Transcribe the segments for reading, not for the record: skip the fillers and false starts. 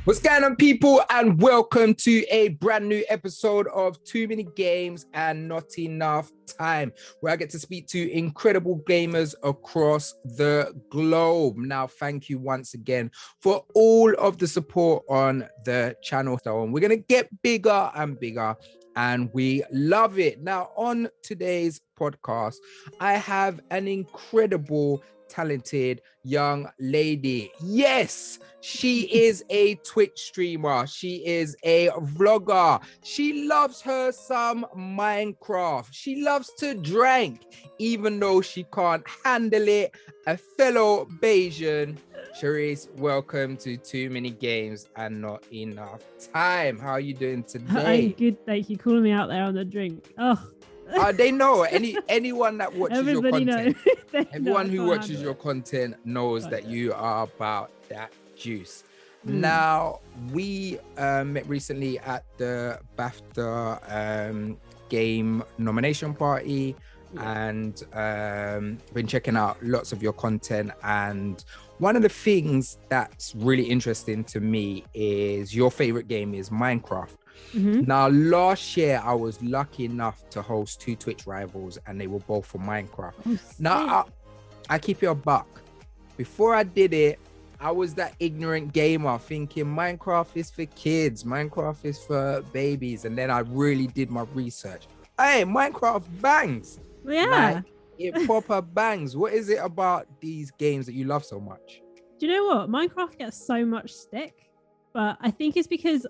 What's going on, people, and welcome to a brand new episode of Too Many Games and Not Enough Time, where I get to speak to incredible gamers across the globe. Now, thank you once again for all of the support on the channel. So we're going to get bigger and bigger, and we love it. Now, on today's podcast, I have an incredible talented young lady. Yes, she is a Twitch streamer. She is a vlogger. She loves her some Minecraft. She loves to drink, even though she can't handle it. A fellow Bayesian. Sharese, welcome to Too Many Games and Not Enough Time. How are you doing today? I'm good, thank you. Calling me out there on the drink. Oh. They know. Anyone that watches Everybody your content, everyone who watches handle your it. content knows that you are about that juice. Now, we met recently at the BAFTA game nomination party, and been checking out lots of your content. And one of the things that's really interesting to me is your favorite game is Minecraft. Now, last year I was lucky enough to host 2 Twitch rivals, and they were both for Minecraft. Now, I keep you a buck. Before I did it, I was that ignorant gamer thinking Minecraft is for kids, Minecraft is for babies, and then I really did my research. Hey, Minecraft bangs. Yeah, like, it proper bangs. What is it about these games that you love so much? do you know what? Minecraft gets so much stick, but I think it's because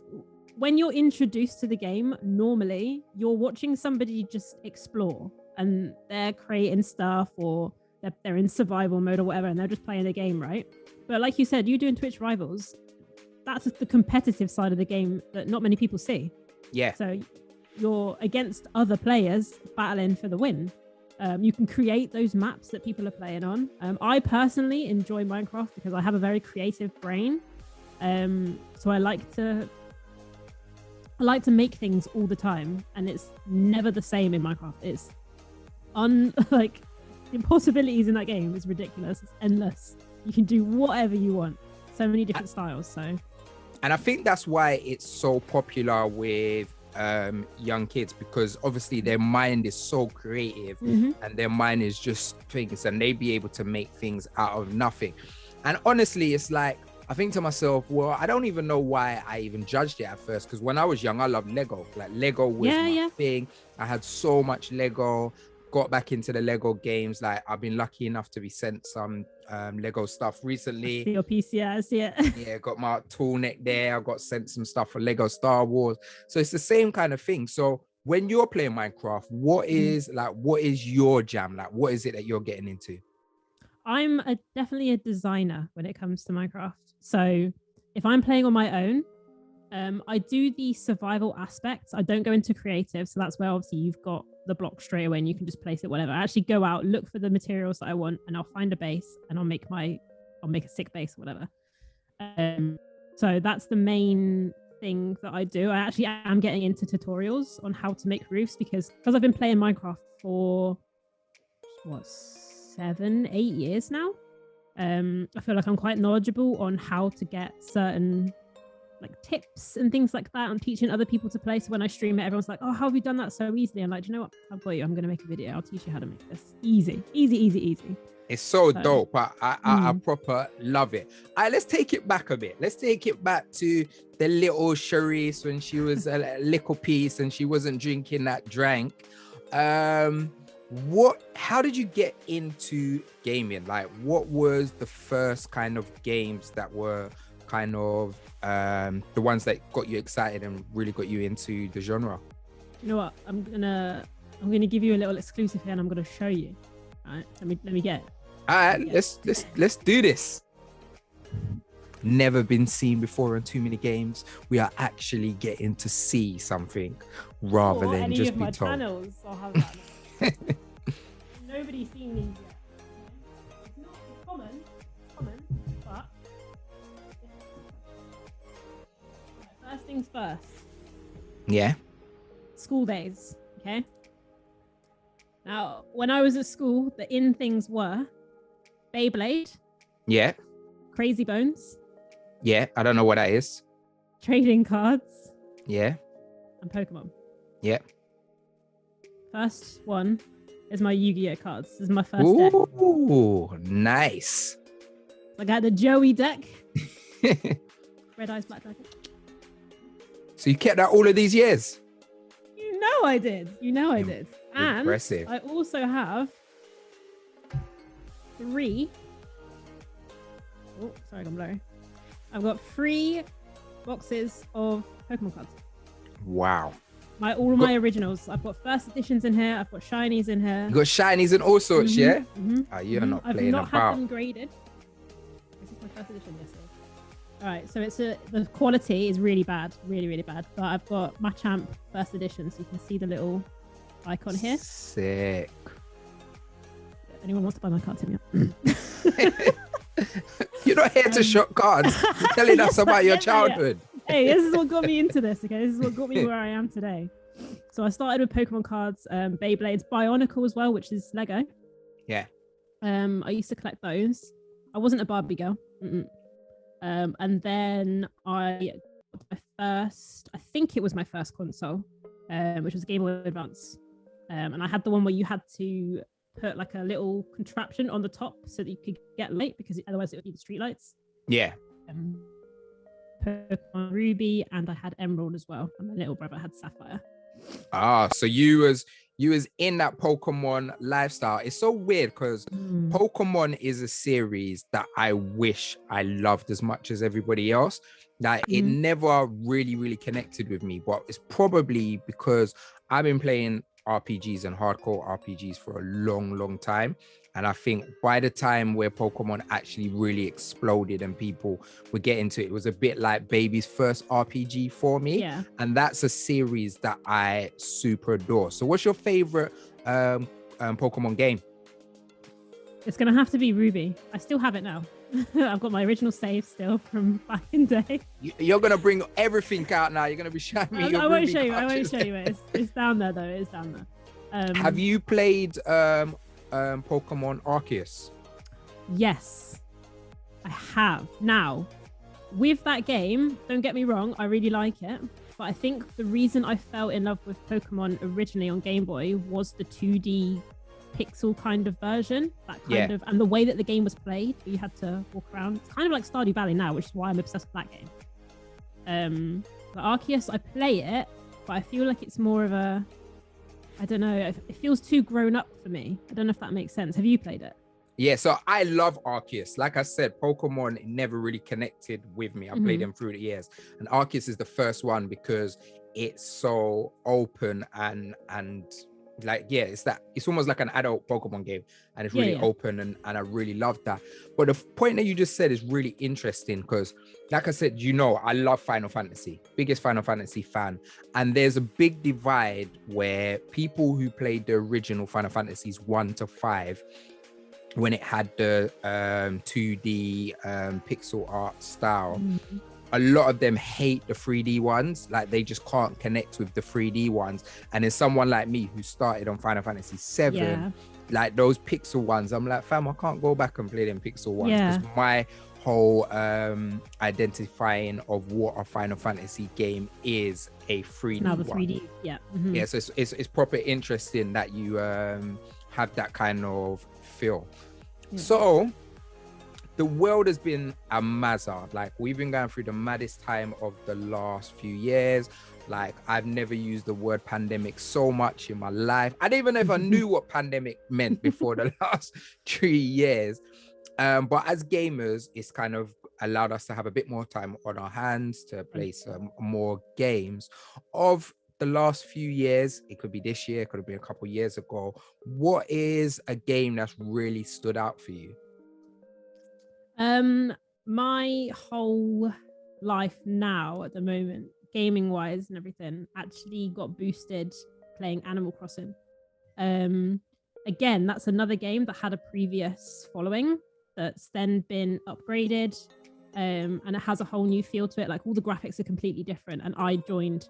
when you're introduced to the game, normally you're watching somebody just explore and they're creating stuff, or they're in survival mode or whatever, and they're just playing the game, right? But like you said, you doing Twitch rivals, that's the competitive side of the game that not many people see. Yeah. So you're against other players battling for the win. You can create those maps that people are playing on. I personally enjoy Minecraft because I have a very creative brain. So I like to make things all the time, and it's never the same in Minecraft. It's like the possibilities in that game is ridiculous. It's endless. You can do whatever you want. So many different styles. So, and I think that's why it's so popular with young kids, because obviously their mind is so creative, and their mind is just things, and they be able to make things out of nothing. And honestly, it's like, I think to myself, well, I don't even know why I even judged it at first, because when I was young, I loved Lego. Like, Lego was my thing. I had so much Lego, got back into the Lego games. Like, I've been lucky enough to be sent some Lego stuff recently. I see your PC, I see it. Yeah, got my tool neck there. I got sent some stuff for Lego Star Wars. So it's the same kind of thing. So when you're playing Minecraft, what is your jam? Like, what is it that you're getting into? I'm definitely a designer when it comes to Minecraft. So if I'm playing on my own, I do the survival aspects. I don't go into creative. So that's where obviously you've got the block straight away and you can just place it whatever. I actually go out, look for the materials that I want, and I'll find a base, and I'll make a sick base or whatever. So that's the main thing that I do. I actually am getting into tutorials on how to make roofs because I've been playing Minecraft for 7-8 years now. I feel like I'm quite knowledgeable on how to get certain like tips and things like that. I'm teaching other people to play. So when I stream it, everyone's like, oh, how have you done that so easily? I'm like, do you know what? I've got you. I'm going to make a video. I'll teach you how to make this. Easy. It's so dope. I proper love it. All right, let's take it back a bit. Let's take it back to the little Sharese when she was a little piece and she wasn't drinking that drink. How did you get into gaming? Like, what was the first kind of games that were kind of the ones that got you excited and really got you into the genre? You know what? I'm gonna give you a little exclusive here, and I'm gonna show you. All right, let me get it. All right, let's do this. Never been seen before on Too Many Games. We are actually getting to see something rather than just be told. Channels, I'll have that. Nobody's seen these yet. It's not common, but first things first. Yeah. School days, okay? Now, when I was at school, the in things were Beyblade. Yeah. Crazy Bones. Yeah, I don't know what that is. trading cards, Yeah. and Pokemon. Yeah. First one is my Yu-Gi-Oh cards. This is my first deck. Ooh, nice. I got the Joey deck. Red Eyes Black Dragon. So you kept that all of these years? You know I did. I did. And impressive. I also have 3. Oh, sorry, I'm blurry. I've got 3 boxes of Pokemon cards. Wow. All of my originals. I've got first editions in here. I've got shinies in here. You got shinies and all sorts, yeah? You're not I've playing not about. had them graded. This is my first edition, yes. All right, so the quality is really bad, really bad. But I've got Machamp first edition, so you can see the little icon here. Sick. If anyone wants to buy my cards, hit me up. You're not here to shop cards. You're telling us about your childhood. Hey, this is what got me into this, okay? This is what got me where I am today. So I started with Pokemon cards, Beyblades, Bionicle as well, which is Lego. Yeah. I used to collect those. I wasn't a Barbie girl. And then I got my think it was my first console, which was Game Boy Advance. And I had the one where you had to put like a little contraption on the top so that you could get light, because otherwise it would be the street lights. Yeah. Pokemon Ruby, and I had Emerald as well. And my little brother had Sapphire. So you was in that Pokemon lifestyle. It's so weird because Pokemon is a series that I wish I loved as much as everybody else. Like it never really connected with me, but it's probably because I've been playing RPGs and hardcore RPGs for a long time. And I think by the time where Pokemon actually really exploded and people were getting to it, it was a bit like baby's first RPG for me. Yeah. And that's a series that I super adore. So what's your favorite Pokemon game? It's going to have to be Ruby. I still have it now. I've got my original save still from back in the day. You're going to bring everything out now. You're going to be showing me your I won't Ruby show you. cartridges. It's down there, though. It's down there. Have you played Pokemon Arceus? Yes, I have. Now, with that game, don't get me wrong, I really like it. But I think the reason I fell in love with Pokemon originally on Game Boy was the 2D pixel kind of version, and the way that the game was played. You had to walk around. It's kind of like Stardew Valley now, which is why I'm obsessed with that game. But Arceus, I play it, but I feel like it's more of a, I don't know, it feels too grown up for me. I don't know if that makes sense. Have you played it? Yeah, so I love Arceus. Like I said, Pokemon never really connected with me. I played them through the years, and Arceus is the first one because it's so open and like, yeah, it's almost like an adult Pokemon game, and it's really open, and I really love that. But the point that you just said is really interesting because, like I said, I love Final Fantasy, biggest Final Fantasy fan, and there's a big divide where people who played the original Final Fantasies 1 to 5, when it had the 2D pixel art style, a lot of them hate the 3D ones. Like they just can't connect with the 3D ones. And then someone like me who started on Final Fantasy 7, like those pixel ones, I'm like, fam, I can't go back and play them pixel ones because my whole identifying of what a Final Fantasy game is a 3D now the one. 3D, Yeah, so it's proper interesting that you have that kind of feel. So the world has been a mazard. Like we've been going through the maddest time of the last few years. Like I've never used the word pandemic so much in my life. I didn't even know if I knew what pandemic meant before the last 3 years. But as gamers, it's kind of allowed us to have a bit more time on our hands to play some more games. Of the last few years, it could be this year, it could have been a couple of years ago. What is a game that's really stood out for you? My whole life now at the moment, gaming wise and everything, actually got boosted playing Animal Crossing. Again, that's another game that had a previous following that's then been upgraded, and it has a whole new feel to it. Like all the graphics are completely different, and I joined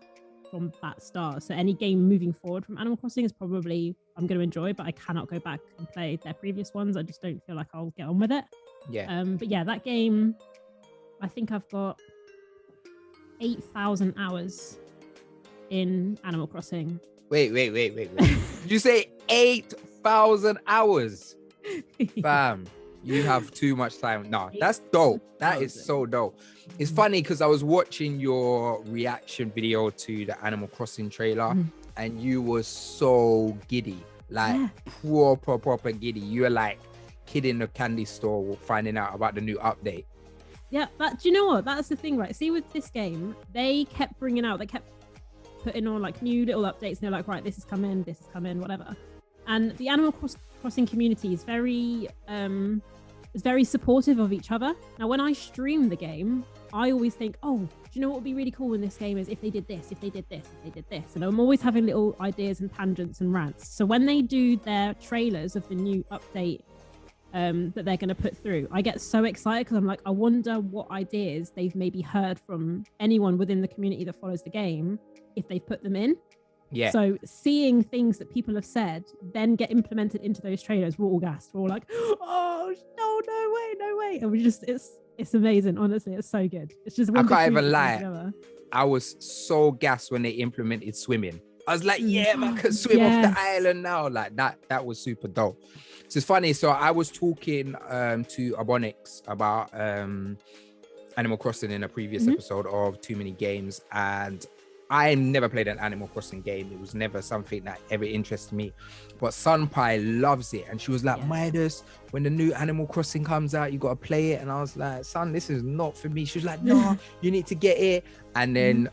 from that start. So any game moving forward from Animal Crossing is probably I'm going to enjoy, but I cannot go back and play their previous ones. I just don't feel like I'll get on with it. Yeah. But yeah, that game, I think I've got 8,000 hours in Animal Crossing. Wait. Did you say 8,000 hours? Fam, you have too much time. No, that's dope. That is so dope. It's funny because I was watching your reaction video to the Animal Crossing trailer and you were so giddy, like proper giddy. You were like kid in the candy store finding out about the new update. Yeah, but do you know what? That's the thing, right? See, with this game, they kept putting on like new little updates and they're like, right, this is coming, whatever. And the Animal Crossing community is very supportive of each other. Now, when I stream the game, I always think, oh, do you know what would be really cool in this game is if they did this, if they did this, if they did this. And I'm always having little ideas and tangents and rants. So when they do their trailers of the new update that they're going to put through, I get so excited because I'm like, I wonder what ideas they've maybe heard from anyone within the community that follows the game if they've put them in. Yeah. So seeing things that people have said then get implemented into those trailers, we're all gassed. We're all like, oh no way. And it's amazing. Honestly, it's so good. It's just I can't even lie. I was so gassed when they implemented swimming. I was like, yeah, man, I can swim off the island now. Like that was super dope. So it's funny. So I was talking to Abonix about Animal Crossing in a previous episode of Too Many Games, and I never played an Animal Crossing game. It was never something that ever interested me. But Sunpie loves it. And she was like, Midas, when the new Animal Crossing comes out, you got to play it. And I was like, son, this is not for me. She was like, no, you need to get it. And then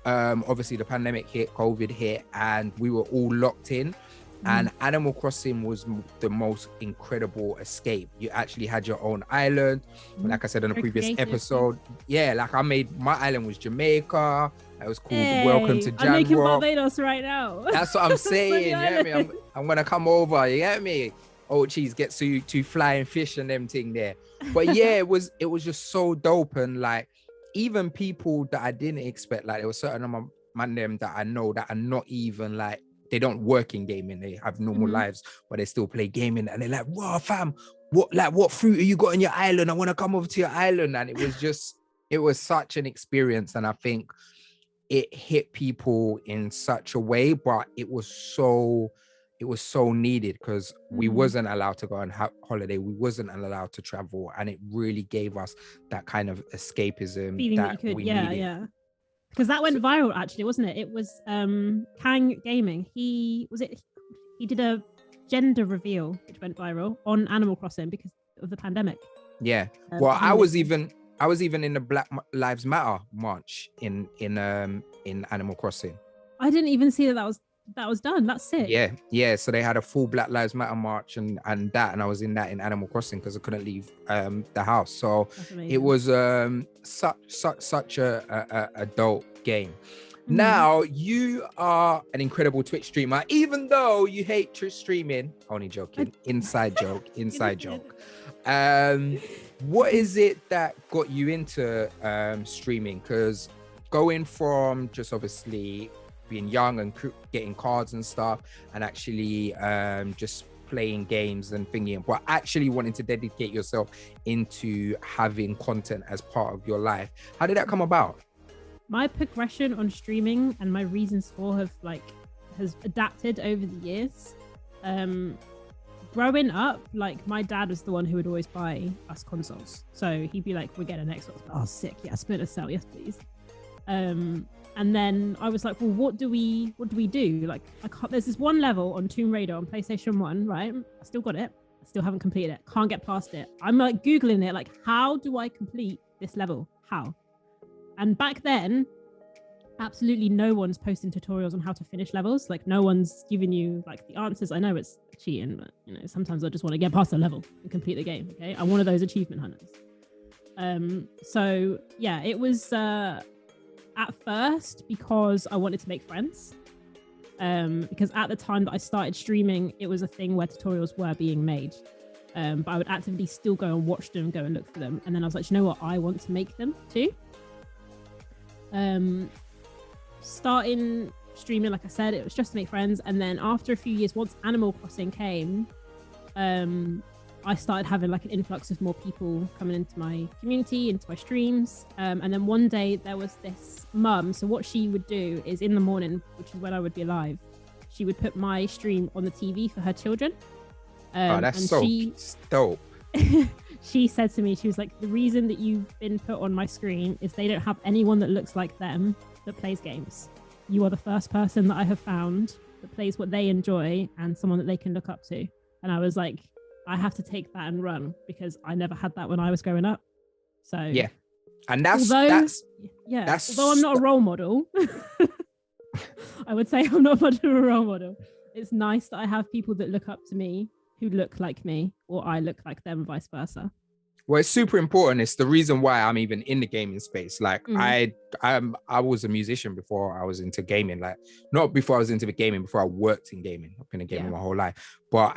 obviously the pandemic hit, COVID hit, and we were all locked in. And Animal Crossing was the most incredible escape. You actually had your own island. Like I said on a previous episode. Yeah, like my island was Jamaica. It was called Welcome to Jan I'm making Rock. Barbados right now. That's what I'm saying. You get me? I'm gonna come over. You get me? Oh, geez, get to flying fish and them thing there. But yeah, it was just so dope. And like, even people that I didn't expect, like there were certain of them that I know that are not even like, they don't work in gaming. They have normal lives, but they still play gaming. And they're like, wow, fam, what fruit are you got on your island? I want to come over to your island. And it was such an experience. And I think it hit people in such a way, but it was so needed because we wasn't allowed to go on holiday. We wasn't allowed to travel. And it really gave us that kind of escapism feeling that we needed. Yeah. Because that went viral, actually, wasn't it? It was Kang Gaming. He did a gender reveal, which went viral on Animal Crossing because of the pandemic. Yeah. Well, I was even in the Black Lives Matter march in Animal Crossing. I didn't even see that was done. That's sick. Yeah. So they had a full Black Lives Matter march and I was in that in Animal Crossing because I couldn't leave the house. So it was such a dope game. Now you are an incredible Twitch streamer, even though you hate Twitch streaming. Only joking. Inside joke. What is it that got you into streaming? Because going from just obviously being young and getting cards and stuff and actually just playing games and thinking, but actually wanting to dedicate yourself into having content as part of your life. How did that come about? My progression on streaming and my reasons for has adapted over the years. Growing up, like my dad was the one who would always buy us consoles. So he'd be like, we're getting an Xbox. Oh, sick. Yeah, Splinter Cell. Yes, please. And then I was like, well, what do we do? Like, there's this one level on Tomb Raider on PlayStation 1, right? I still got it. I still haven't completed it. Can't get past it. I'm like Googling it, like, how do I complete this level? How? And back then, absolutely no one's posting tutorials on how to finish levels. Like, no one's giving you like the answers. I know it's cheating, but sometimes I just want to get past a level and complete the game. Okay, I'm one of those achievement hunters. So yeah, it was at first because I wanted to make friends. Because at the time that I started streaming, it was a thing where tutorials were being made. But I would actively still go and watch them, go and look for them. And then I was like, you know what? I want to make them too. Starting streaming, like I said, it was just to make friends. And then after a few years, once Animal Crossing came, I started having like an influx of more people coming into my community, into my streams. And then one day there was this mum. So what she would do is in the morning, which is when I would be alive, she would put my stream on the TV for her children. That's so dope. She said to me, she was like, the reason that you've been put on my screen is they don't have anyone that looks like them that plays games. You are the first person that I have found that plays what they enjoy and someone that they can look up to. And I was like, I have to take that and run because I never had that when I was growing up. So yeah, and that's although I'm not a role model, I would say I'm not much of a role model. It's nice that I have people that look up to me who look like me, or I look like them, vice versa. Well, it's super important. It's the reason why I'm even in the gaming space. Like I was a musician before I was into gaming. Like not before I was into the gaming, before I worked in gaming. I've been in gaming my whole life. But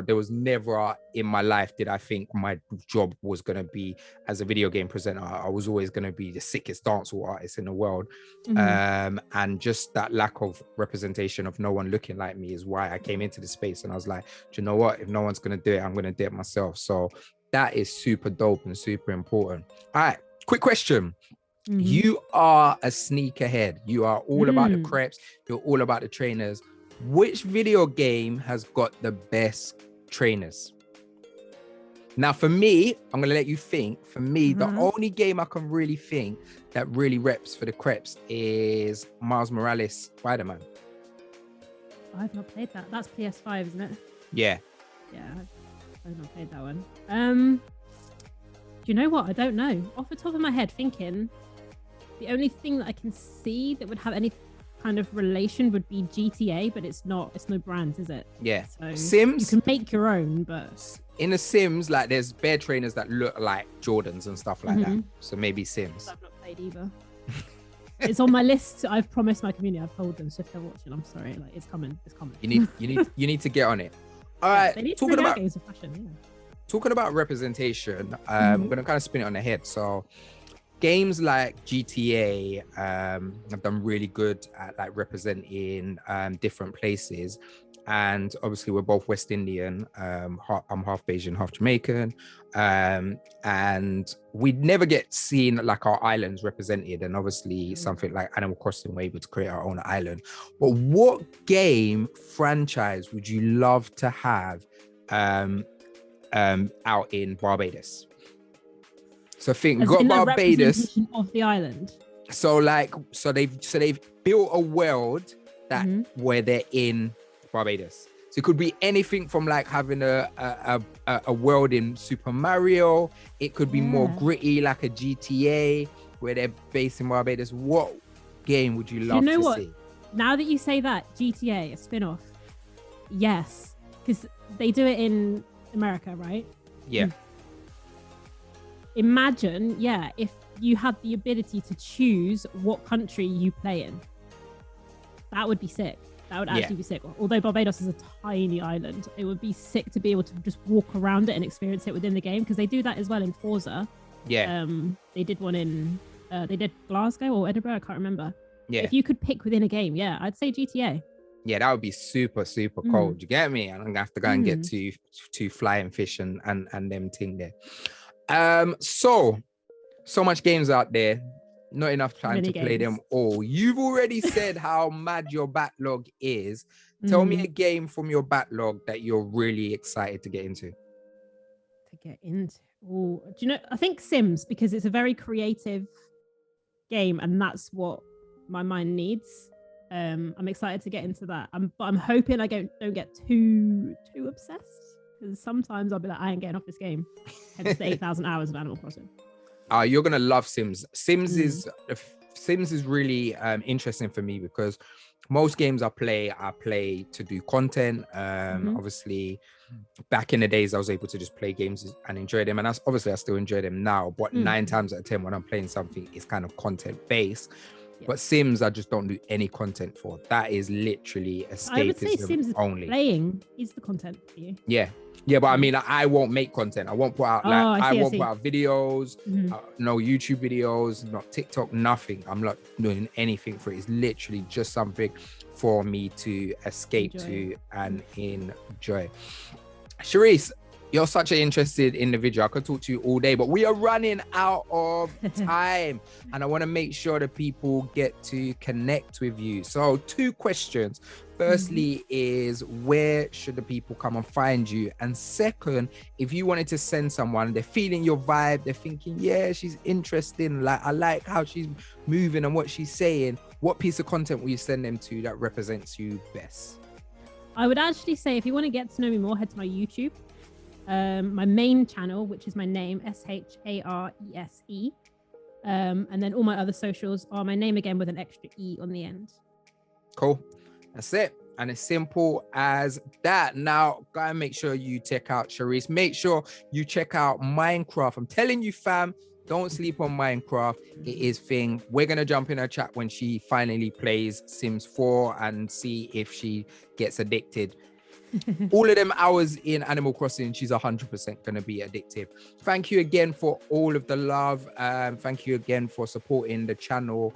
there was never in my life did I think my job was going to be as a video game presenter. I was always going to be the sickest dancehall artist in the world. And just that lack of representation of no one looking like me is why I came into the space. And I was like, do you know what? If no one's going to do it, I'm going to do it myself. So that is super dope and super important. All right, quick question. You are a sneakerhead. You are all about the crepes. You're all about the trainers. Which video game has got the best trainers? Now, for me, I'm going to let you think. For me, the only game I can really think that really reps for the crepes is Miles Morales Spider-Man. I've not played that. That's PS5, isn't it? Yeah. Yeah. I've not played that one. Do you know what? I don't know. Off the top of my head, thinking the only thing that I can see that would have any kind of relation would be GTA, but it's not. It's no brands, is it? Yeah. So Sims. You can make your own, but in the Sims, like there's bear trainers that look like Jordans and stuff like that. So maybe Sims. I've not played either. It's on my list. I've promised my community. I've told them. So if they're watching, I'm sorry. Like it's coming. It's coming. You need to get on it. All right, talking about representation, I'm going to kind of spin it on the head. So games like GTA have done really good at like representing different places. And obviously we're both West Indian. I'm half Bayesian, half Jamaican. And we never get seen like our islands represented. And obviously something like Animal Crossing, we're able to create our own island. But what game franchise would you love to have out in Barbados? So think, got Barbados of the island. So they've built a world that where they're in Barbados. So it could be anything from like having a world in Super Mario. It could be more gritty, like a GTA, where they're based in Barbados. What game would you love to see? Now that you say that, GTA, a spin-off. Yes, because they do it in America, right? Yeah. Imagine, if you had the ability to choose what country you play in. That would be sick. That would actually be sick. Although Barbados is a tiny island, it would be sick to be able to just walk around it and experience it within the game, because they do that as well in Forza. Yeah. They did one in, they did Glasgow or Edinburgh, I can't remember. Yeah. If you could pick within a game, I'd say GTA. Yeah, that would be super, super cold. You get me? I'm gonna have to go and get to flying fish and them thing there. So much games out there. Not enough time to play them all. You've already said how mad your backlog is. Tell me a game from your backlog that you're really excited to get into. Oh, do you know? I think Sims, because it's a very creative game, and that's what my mind needs. I'm excited to get into that. But I'm hoping I don't get too obsessed, because sometimes I'll be like, I ain't getting off this game. Hence the 8,000 hours of Animal Crossing. You're gonna love Sims. Sims is really interesting for me, because most games I play to do content. Obviously, back in the days, I was able to just play games and enjoy them, and I still enjoy them now. But 9 times out of 10, when I'm playing something, it's kind of content based. Yeah. But Sims, I just don't do any content for. That is literally escapism I would say Sims only. Playing is the content for you. Yeah, but I mean, I won't make content. I won't put out I won't put out videos, no YouTube videos, not TikTok, nothing. I'm not doing anything for it. It's literally just something for me to escape to and enjoy. Sharese, You're such an interested individual. I could talk to you all day, but we are running out of time and I want to make sure that people get to connect with you. So 2 questions. Firstly is, where should the people come and find you? And second, if you wanted to send someone, they're feeling your vibe, they're thinking, yeah, she's interesting, like I like how she's moving and what she's saying, what piece of content will you send them to that represents you best? I would actually say, if you want to get to know me more, head to my YouTube. My main channel, which is my name, Sharese. And then all my other socials are my name again with an extra E on the end. Cool. That's it. And as simple as that. Now, gotta make sure you check out Sharese. Make sure you check out Miinecraft. I'm telling you, fam, don't sleep on Miinecraft. It is thing. We're gonna jump in her chat when she finally plays Sims 4 and see if she gets addicted. All of them hours in Animal Crossing, she's 100% going to be addictive. Thank you again for all of the love. Thank you again for supporting the channel.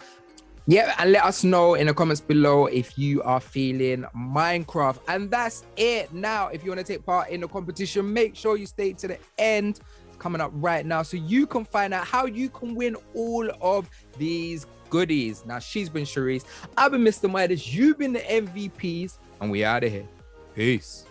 Yeah, and let us know in the comments below if you are feeling Miinecraft. And that's it. Now, if you want to take part in the competition, make sure you stay to the end. It's coming up right now so you can find out how you can win all of these goodies. Now, she's been Sharese. I've been Mr. Midas. You've been the MVPs. And we out of here. Peace.